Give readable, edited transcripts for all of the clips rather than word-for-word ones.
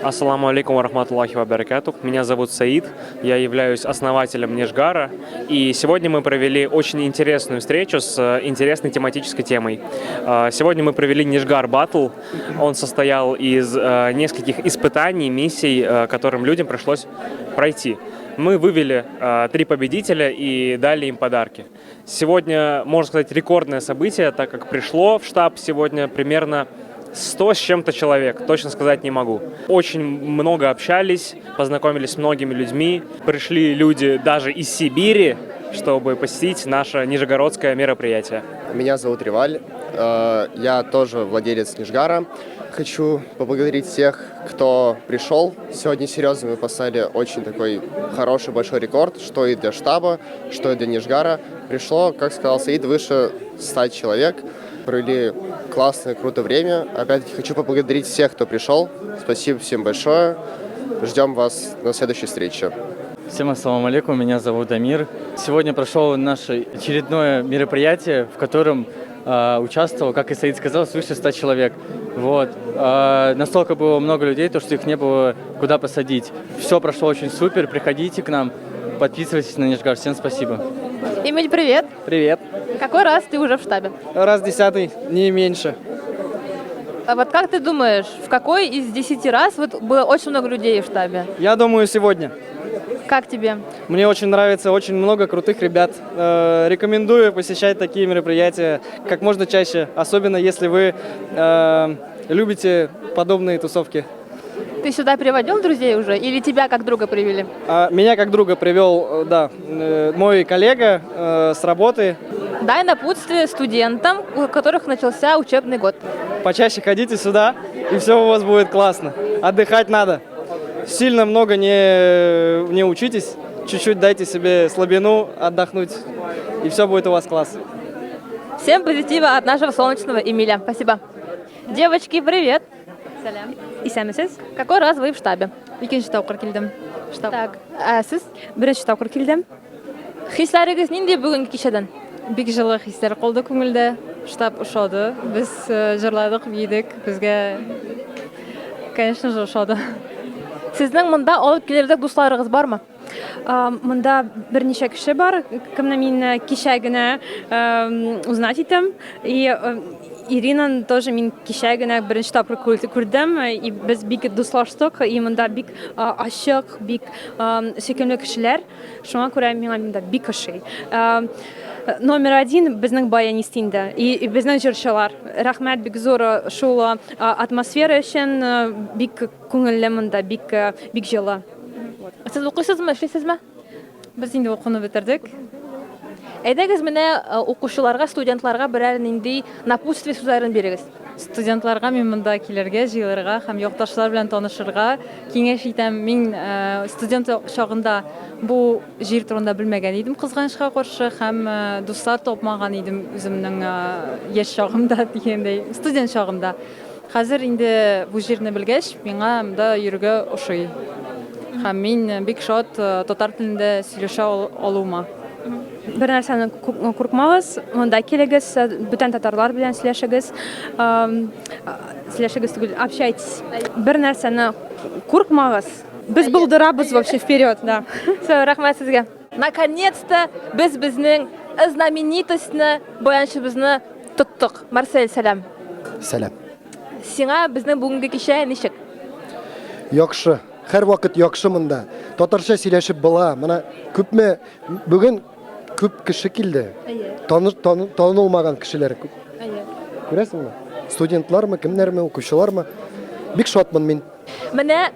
Ассаламу алейкум ва рахматуллахи ва баракатух. Меня зовут Саид, я являюсь основателем Нижгара, и сегодня мы провели очень интересную встречу с интересной тематической темой. Сегодня мы провели Нижгар Батл. Он состоял из нескольких испытаний, миссий, которым людям пришлось пройти. Мы вывели 3 победителя и дали им подарки. Сегодня, можно сказать, рекордное событие, так как пришло в штаб сегодня примерно 100 с чем-то человек, точно сказать не могу. Очень много общались, познакомились с многими людьми. Пришли люди даже из Сибири, чтобы посетить наше нижегородское мероприятие. Меня зовут Риваль, я тоже владелец Нижгара. Хочу поблагодарить всех, кто пришел. Сегодня серьезно мы поставили очень такой хороший большой рекорд, что и для штаба, что и для Нижгара. Пришло, как сказал Саид, выше 100 человек. Провели классное, крутое время. Опять-таки хочу поблагодарить всех, кто пришел. Спасибо всем большое. Ждем вас на следующей встрече. Всем ассаламу алейкум, меня зовут Амир. Сегодня прошло наше очередное мероприятие, в котором участвовал, как и Саид сказал, свыше 100 человек. Вот. Настолько было много людей, то, что их не было куда посадить. Все прошло очень супер, приходите к нам, подписывайтесь на Нижгар. Всем спасибо. Эмиль, привет. Привет. Какой раз ты уже в штабе? Раз 10-й, не меньше. А вот как ты думаешь, в какой из 10 раз вот было очень много людей в штабе? Я думаю, сегодня. Как тебе? Мне очень нравится, очень много крутых ребят. Рекомендую посещать такие мероприятия как можно чаще, особенно если вы любите подобные тусовки. Ты сюда приводил друзей уже или тебя как друга привели? Меня как друга привел, да, мой коллега с работы. Дай напутствие студентам, у которых начался учебный год. Почаще ходите сюда, и все у вас будет классно. Отдыхать надо. Сильно много не учитесь, чуть-чуть дайте себе слабину отдохнуть, и все будет у вас класс. Всем позитива от нашего солнечного Эмиля. Спасибо. Девочки, привет. Салям. Исәмесез? Какой раз вы в штабе? Икенче тапкыр килдем. Так, сіз? Беренче тапкыр килдем. Хисләрегез нинди бүгенге кичәдән? Бик җылы хисләр калды күңелдә. Штаб ошады. Без җырладык, биедек. Безгә, конечно же, ошады. Сезнең монда алып килерлек дусларыгыз бармы? Монда берничә кеше бар. Кемне мин кичә генә узнать итәм. И Иринаны тоже мин кичә генә беренче тапкыр күрдем. И без бик дуслаштык. И монда бик ачык, бик сөйкемле кешеләр. Шуңа күрә миңа монда бик ошый. Номер 1 безнең баянист инде. И безнең җырчылар. Рәхмәт бик зур шул атмосфера өчен, бик күңелле монда, бик җылы. Сез укыйсызмы, эшлисезме? Без инде укуны бетердек. Әйдәгез менә укучыларга, студентларга берәр нинди напутствие сүзләрен бирегез. Студентларга мин монда килергә, җыелырга һәм якташлар белән танышырга киңәш итәм. Мин студент чагында бу җир турында белмәгән идем, кызганычка каршы, һәм дуслар тапмаган идем үземнең яшь чагымда дигәндәй, студент чагымда. Хәзер инде бу җирне белгәч, миңа монда йөрергә ошый. Һәм мин бик шат татар телендә сөйләшә алуыма. Бер нәрсәне куркмагыз, монда килегез, бүтән татарлар белән сөйләшегез. Сөйләшегез түгел, общайтесь. Бер нәрсәне куркмагыз. Без булдырабыз вообще вперед, да. Все, рәхмәт сезгә. Наконец-то без безнең знаменитостьне, баянчыбызны тоттык. Марсель, сәлам. Сәлам. Сиңа безнең бүгенге кичә ничек? Яхшы. Һәр вакыт яхшы монда. Татарча сөйләшеп була. Менә күпме бүген күп кеше килде. Танылмаган кешеләр күп. Күрәсеңме? Студентлармы, кемнәрме, укучылармы? Бик шатмын мин. Менә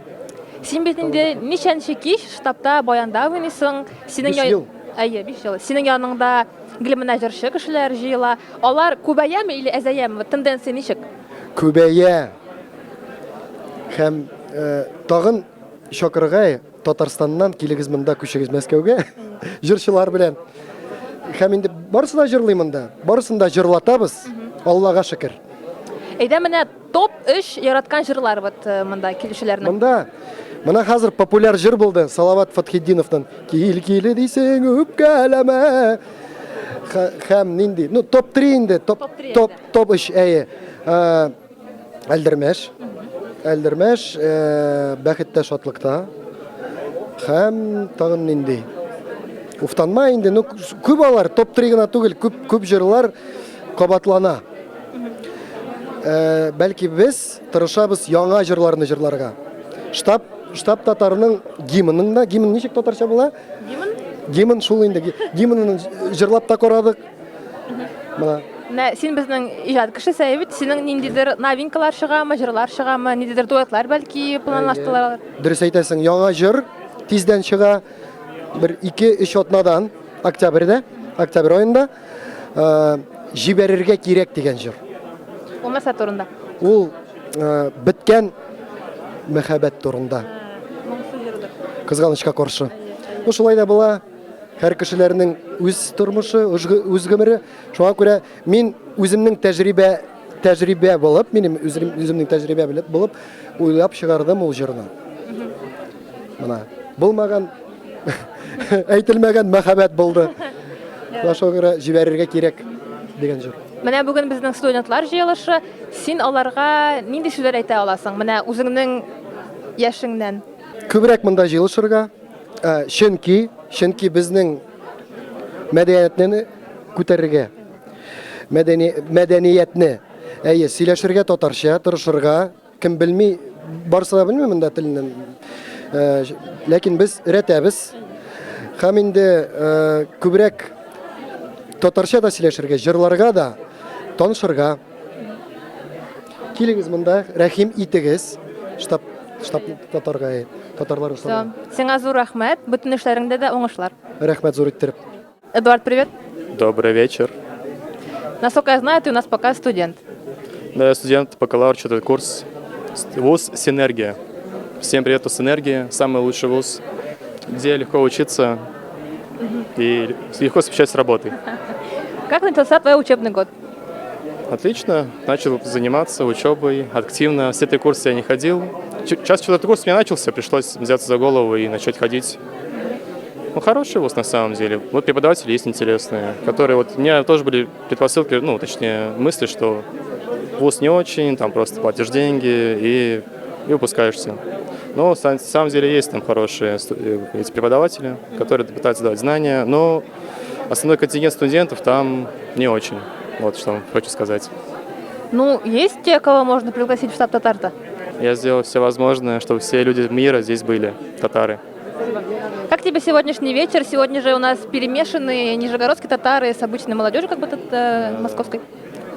син бит инде ничәнче кич штабта баянда уйныйсың. Синең 5 ел. 5 ел. Синең яныңда гилменә җырчы кешеләр җыела. Алар күбәяме или әзәяме? Тенденция ничек? Күбәя. Һәм тагын Шакырга Татарстаннан килегез монда, күчегез Мәскәүгә. Җырчылар белән. Һәм инде барысына җырлыйм монда. Барысында җырлатабыз. Аллага шөкер. Әйдә менә топ 3 яраткан җырлар вот монда килүчеләрнең. Монда менә хәзер популяр җыр булды Салават Фатхетдиновтан. Кил дисең үпкәләмә. Һәм нинди? Ну топ 3 инде, топ 3 әйе. Әлдермәш. әлдермәш, бәхеттә шатлыкта. Һәм тагын инде. Уфтанма инде, ну күп алар, топ-3 гына түгел, күп җырлар кабатлана. Бәлки біз тырышабыз яңа җырларны җырларга. Штаб татарының гимнның да, гимн ничек татарча була? Гимн шул инде. Гимнны җырлап та карадык. Менә Син безнең иҗат кешесе бит, синең ниндидер новинкалар чыгамы, җырлар чыгамы, ниндидер дуэтлар бәлки планлаштылар. дөрес әйтәсең, яңа җыр тиздән чыга. Бер 2-3 атнадан октябрь аенда җибәрергә кирәк дигән җыр. Ул нәрсә турында? Ул беткән мәхәббәт турында. Кызганычка каршы. Ну шулай да була. Һәр кешеләрнең үз тормышы, үз гомере. Шуңа күрә мин үземнең тәҗрибә булып, минем үземнең тәҗрибә булып уйлап чыгардым ул җырны. Менә булмаган әйтелмәгән мәхәббәт булды. Шуңа күрә җибәрергә кирәк дигән җыр. Менә бүген безнең студентлар җыелышы, син аларга нинди сүзләр әйтә аласың? Менә үзеңнең яшеңнән. Күбрәк монда җыелышырга, чөнки безнең мәдәниятне күтәрергә, мәдәниятне, сөйләшергә татарча, тырышырга, кем белми, барсы да белми монда теленнән. Ләкин без рәтәбез. Һәм инде күбрәк татарча да сөйләшергә, җырларга да, танышырга. Килегез монда, рәхим итегез, штаб татарлар өчен. Сиңа зур рәхмәт, бүтән эшләреңдә дә уңышлар. Рәхмәт зур иттереп. Эдуард, привет. Добрый вечер. Насколько я знаю, ты у нас пока студент. Да, я студент, бакалавр, 4-й курс. Вуз «Синергия». Всем привет, у «Синергии». Самый лучший вуз, где легко учиться и легко совмещать с работой. Как начался твой учебный год? Отлично. Начал заниматься учебой активно. С этой курса я не ходил. Сейчас 4-й курс у меня начался, пришлось взяться за голову и начать ходить. Ну, хороший вуз на самом деле. Вот преподаватели есть интересные, которые вот у меня тоже были предпосылки, ну, точнее, мысли, что вуз не очень, там просто платишь деньги и выпускаешься. Но на самом деле есть там хорошие эти преподаватели, которые пытаются давать знания, но основной контингент студентов там не очень. Вот что хочу сказать. Ну, есть те, кого можно пригласить в штаб татар-то? Я сделал все возможное, чтобы все люди мира здесь были, татары. Как тебе сегодняшний вечер? Сегодня же у нас перемешанные нижегородские татары с обычной молодежью, как бы тут московской.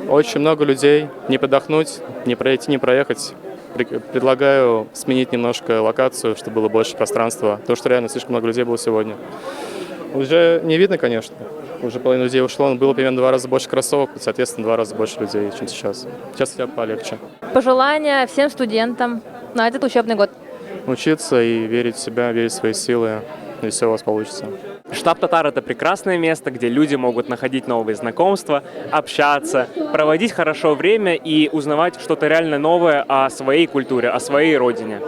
Очень много людей, не подохнуть, не пройти, не проехать. Предлагаю сменить немножко локацию, чтобы было больше пространства, потому что реально слишком много людей было сегодня. Уже не видно, конечно. Уже половина людей ушло, но было примерно 2 раза больше кроссовок, соответственно, 2 раза больше людей, чем сейчас. Сейчас хотя бы полегче. Пожелания всем студентам на этот учебный год. Учиться и верить в себя, верить в свои силы, и все у вас получится. Штаб Татар — это прекрасное место, где люди могут находить новые знакомства, общаться, проводить хорошо время и узнавать что-то реально новое о своей культуре, о своей родине.